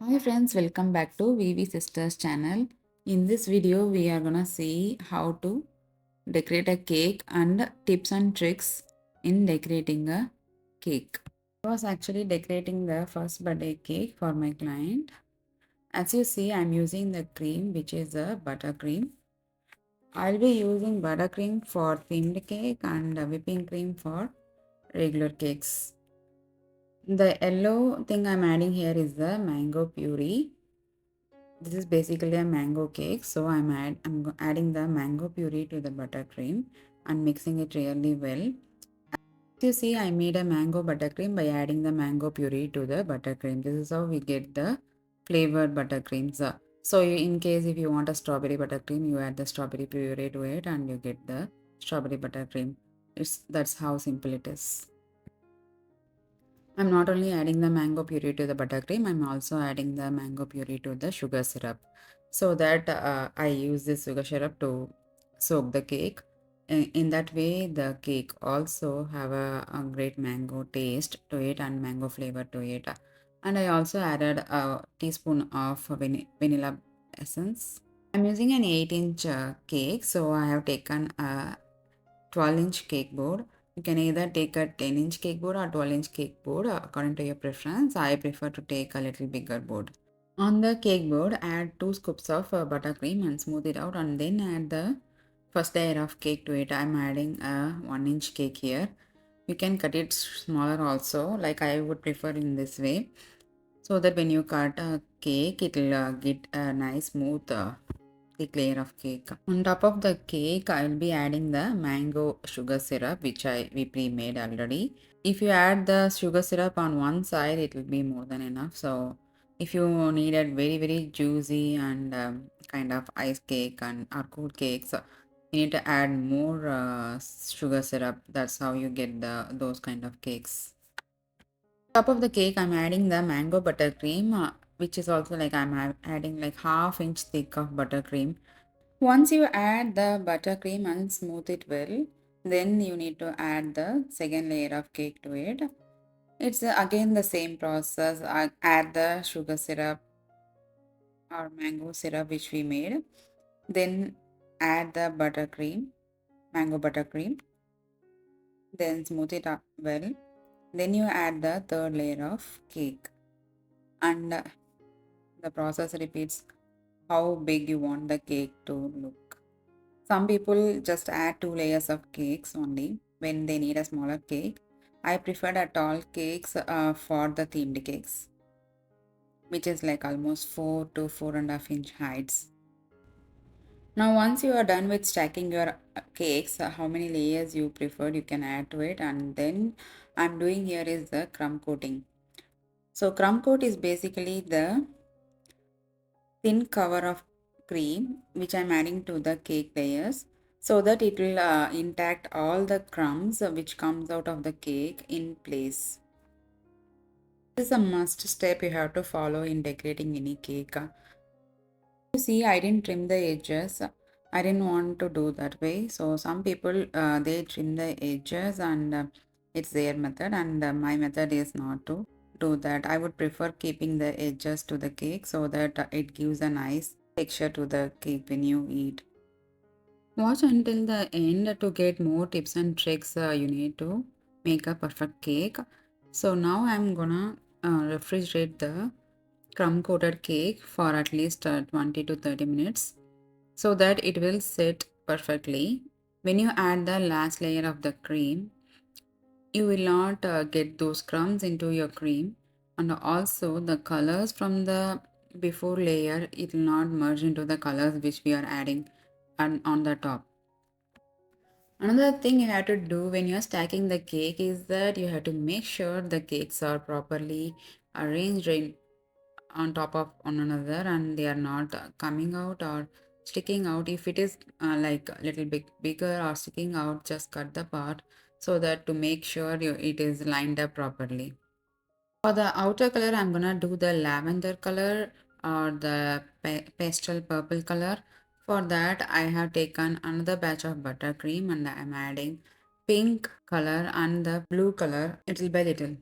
Hi friends, welcome back to VV Sisters channel. In this video, we are gonna see how to decorate a cake and tips and tricks in decorating a cake. I was actually decorating the first birthday cake for my client. As you see, I'm using the cream, which is a buttercream. I'll be using buttercream for themed cake and whipping cream for regular cakes. The yellow thing I'm adding here is the mango puree. This is basically a mango cake, so I'm adding the mango puree to the buttercream and mixing it really well. As you see, I made a mango buttercream by adding the mango puree to the buttercream. This is how we get the flavored buttercreams. In case if you want a strawberry buttercream, you add the strawberry puree to it and you get the strawberry buttercream. That's how simple it is. I'm not only adding the mango puree to the buttercream, I'm also adding the mango puree to the sugar syrup. So that I use this sugar syrup to soak the cake. In that way, the cake also have a great mango taste to it and mango flavor to it. And I also added a teaspoon of vanilla essence. I'm using an 8-inch cake, so I have taken a 12-inch cake board. You can either take a 10-inch cake board or 12-inch cake board according to your preference. I prefer to take a little bigger board. On the cake board, add 2 scoops of buttercream and smooth it out, and then add the first layer of cake to it. I'm adding a 1-inch cake here. You can cut it smaller also, like I would prefer in this way, so that when you cut a cake, it will get a nice smooth thick layer of cake. On top of the cake, I will be adding the mango sugar syrup, which we pre-made already. If you add the sugar syrup on one side, it will be more than enough. So if you needed very juicy and kind of ice cake and or cool cakes, you need to add more sugar syrup. That's how you get those kind of cakes. Top of the cake, I'm adding the mango buttercream, which is also like adding like half-inch thick of buttercream. Once you add the buttercream and smooth it well, then you need to add the second layer of cake to it. It's again the same process. Add the sugar syrup or mango syrup which we made. Then add the buttercream, mango buttercream. Then smooth it up well. Then you add the third layer of cake. And the process repeats how big you want the cake to look. Some people just add 2 layers of cakes only when they need a smaller cake. I prefer a tall cakes for the themed cakes, which is like almost 4 to 4.5-inch heights. Now, once you are done with stacking your cakes, how many layers you prefer, you can add to it. And then I'm doing here is the crumb coating. So, crumb coat is basically the thin cover of cream which I'm adding to the cake layers so that it will intact all the crumbs which comes out of the cake in place. This is a must step you have to follow in decorating any cake. You see, I didn't trim the edges. I didn't want to do that way. So some people they trim the edges and it's their method, and my method is not to do that. I would prefer keeping the edges to the cake so that it gives a nice texture to the cake when you eat. Watch until the end to get more tips and tricks you need to make a perfect cake. So now I'm gonna refrigerate the crumb coated cake for at least 20 to 30 minutes so that it will set perfectly. When you add the last layer of the cream, you will not get those crumbs into your cream, and also the colors from the before layer, it will not merge into the colors which we are adding and on the top. Another thing you have to do when you're stacking the cake is that you have to make sure the cakes are properly arranged on top of one another and they are not coming out or sticking out. If it is like a little bit bigger or sticking out, just cut the part so that to make sure it is lined up properly. For the outer color, I'm gonna do the lavender color or the pastel purple color. For that, I have taken another batch of buttercream and I'm adding pink color and the blue color little by little.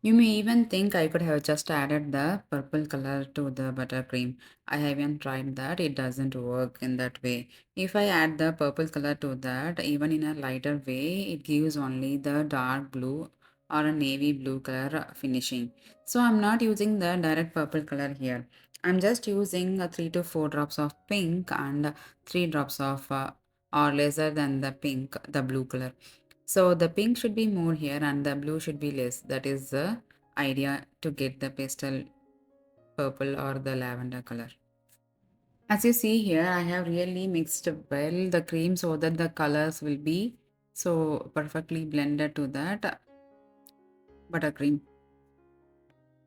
You may even think I could have just added the purple color to the buttercream. I haven't tried that. It doesn't work in that way. If I add the purple color to that, even in a lighter way, it gives only the dark blue or a navy blue color finishing. So I'm not using the direct purple color here. I'm just using 3 to 4 drops of pink and 3 drops of or lesser than the pink, the blue color. So the pink should be more here and the blue should be less. That is the idea to get the pastel purple or the lavender color. As you see here, I have really mixed well the cream so that the colors will be so perfectly blended to that buttercream.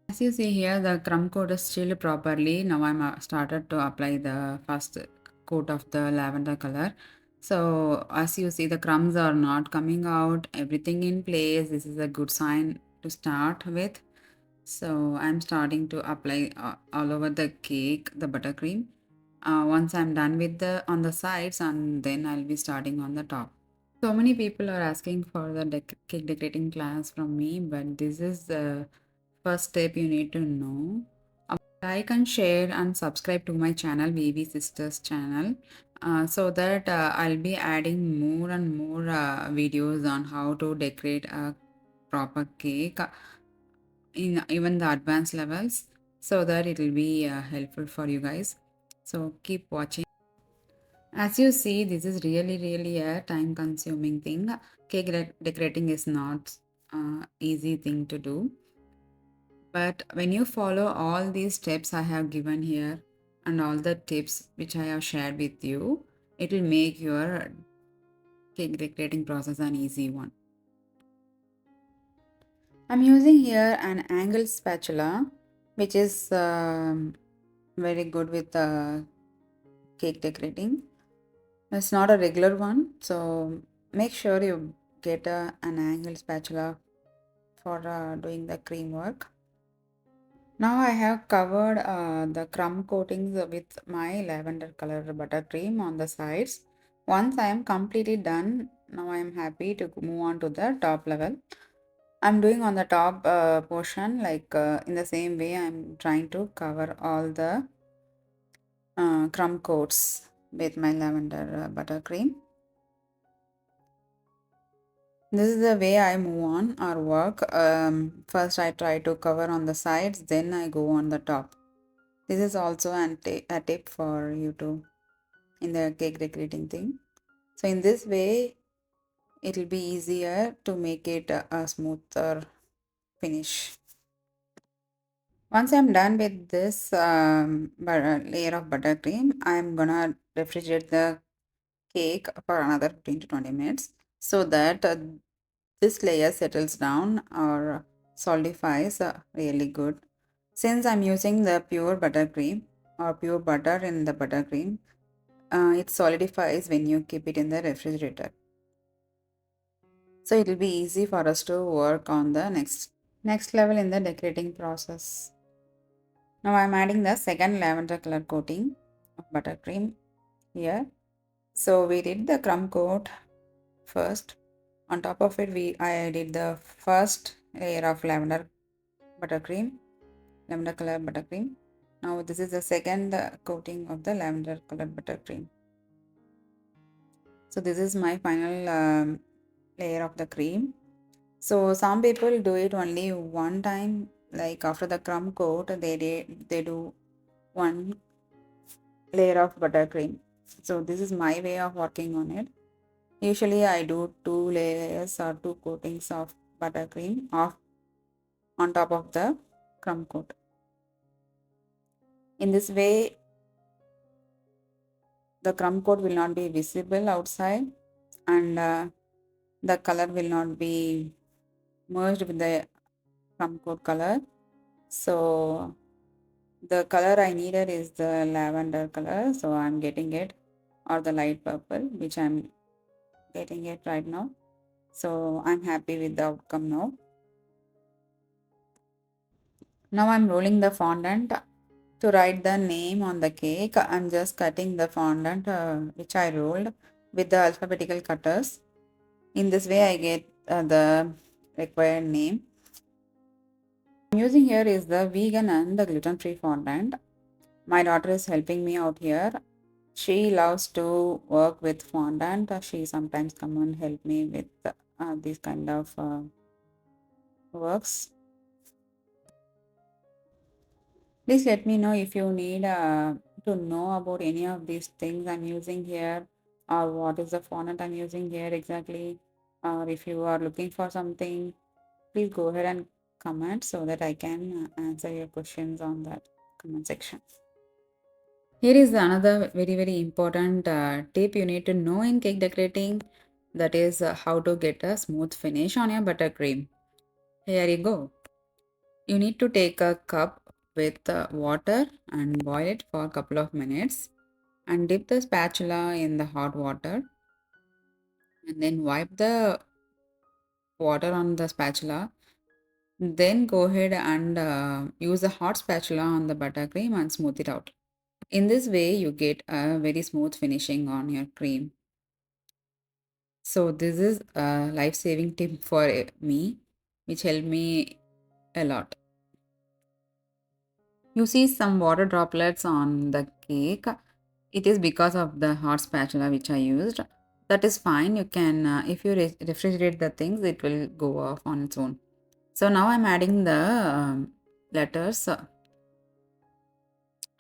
As you see here, the crumb coat is still properly. Now I'm started to apply the first coat of the lavender color. So as you see, the crumbs are not coming out, everything in place. This is a good sign to start with. So I'm starting to apply all over the cake, the buttercream. Once I'm done with the on the sides, and then I'll be starting on the top. So many people are asking for the cake decorating class from me, but this is the first step you need to know. Like and share and subscribe to my channel, VV Sisters channel, so that I'll be adding more and more videos on how to decorate a proper cake in even the advanced levels, so that it will be helpful for you guys. So keep watching. As you see, this is really a time consuming thing. Cake decorating is not easy thing to do. But when you follow all these steps I have given here and all the tips which I have shared with you, it will make your cake decorating process an easy one. I'm using here an angled spatula, which is very good with cake decorating. It's not a regular one, so make sure you get an angled spatula for doing the cream work. Now I have covered the crumb coatings with my lavender color buttercream on the sides. Once I am completely done, now I am happy to move on to the top level. I'm doing on the top portion like in the same way I'm trying to cover all the crumb coats with my lavender buttercream. This is the way I move on or work. First I try to cover on the sides, then I go on the top. This is also a tip for you to in the cake decorating thing. So in this way, it will be easier to make it a smoother finish. Once I'm done with this layer of buttercream, I'm gonna refrigerate the cake for another 15 to 20 minutes so that this layer settles down or solidifies really good. Since I'm using the pure buttercream or pure butter in the buttercream, it solidifies when you keep it in the refrigerator. So it will be easy for us to work on the next level in the decorating process. Now I'm adding the second lavender color coating of buttercream here. So we did the crumb coat first. On top of it, I did the first layer of buttercream, lavender color buttercream. Now this is the second coating of the lavender colored buttercream. So this is my final layer of the cream. So some people do it only one time, like after the crumb coat, they do one layer of buttercream. So this is my way of working on it. Usually I do two layers or two coatings of buttercream off on top of the crumb coat. In this way, the crumb coat will not be visible outside and the color will not be merged with the crumb coat color. So the color I needed is the lavender color, so I'm getting it, or the light purple, which I'm getting it right now. So I'm happy with the outcome now. Now I'm rolling the fondant to write the name on the cake. I'm just cutting the fondant which I rolled with the alphabetical cutters. In this way I get the required name. I'm using here is the vegan and the gluten-free fondant. My daughter is helping me out here. She loves to work with fondant. She sometimes come and help me with these kind of works. Please let me know if you need to know about any of these things I'm using here, or what is the fondant I'm using here exactly, or if you are looking for something, please go ahead and comment so that I can answer your questions on that comment section. Here is another very important tip you need to know in cake decorating, that is how to get a smooth finish on your buttercream. Here you go. You need to take a cup with water and boil it for a couple of minutes and dip the spatula in the hot water and then wipe the water on the spatula. Then go ahead and use a hot spatula on the buttercream and smooth it out. In this way, you get a very smooth finishing on your cream. So this is a life-saving tip for me, which helped me a lot. You see some water droplets on the cake. It is because of the hot spatula which I used. That is fine. You can, if you refrigerate the things, it will go off on its own. So now I'm adding the letters.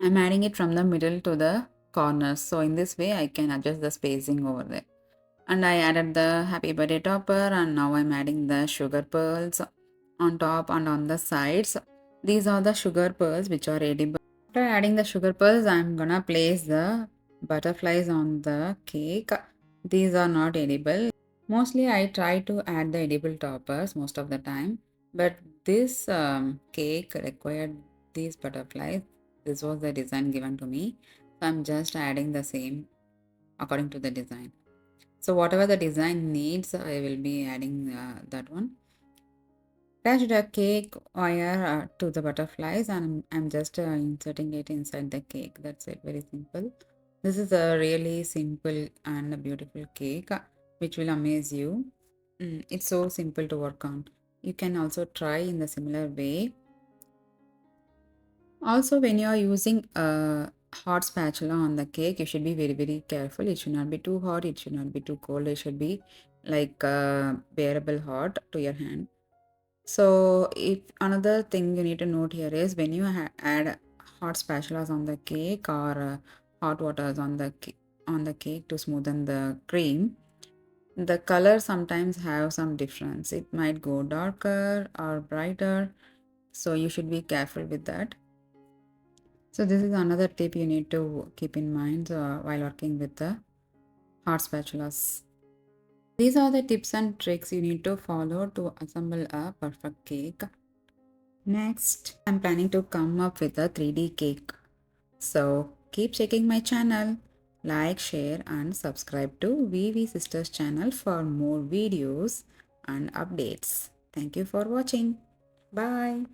I'm adding it from the middle to the corners. So in this way, I can adjust the spacing over there. And I added the happy birthday topper, and now I'm adding the sugar pearls on top and on the sides. These are the sugar pearls which are edible. After adding the sugar pearls, I'm gonna place the butterflies on the cake. These are not edible. Mostly I try to add the edible toppers most of the time, but this cake required these butterflies. This was the design given to me. So I'm just adding the same according to the design. So whatever the design needs, I will be adding that one. Attach the cake wire to the butterflies, and I'm just inserting it inside the cake. That's it, very simple. This is a really simple and a beautiful cake which will amaze you. It's so simple to work on. You can also try in the similar way. Also, when you are using a hot spatula on the cake, you should be very careful. It should not be too hot, it should not be too cold. It should be like bearable hot to your hand. So, if another thing you need to note here is when you add hot spatulas on the cake or hot waters on the cake to smoothen the cream, the color sometimes have some difference. It might go darker or brighter, so you should be careful with that. So this is another tip you need to keep in mind while working with the hot spatulas. These are the tips and tricks you need to follow to assemble a perfect cake. Next, I'm planning to come up with a 3D cake. So keep checking my channel. Like, share and subscribe to VV Sisters channel for more videos and updates. Thank you for watching. Bye.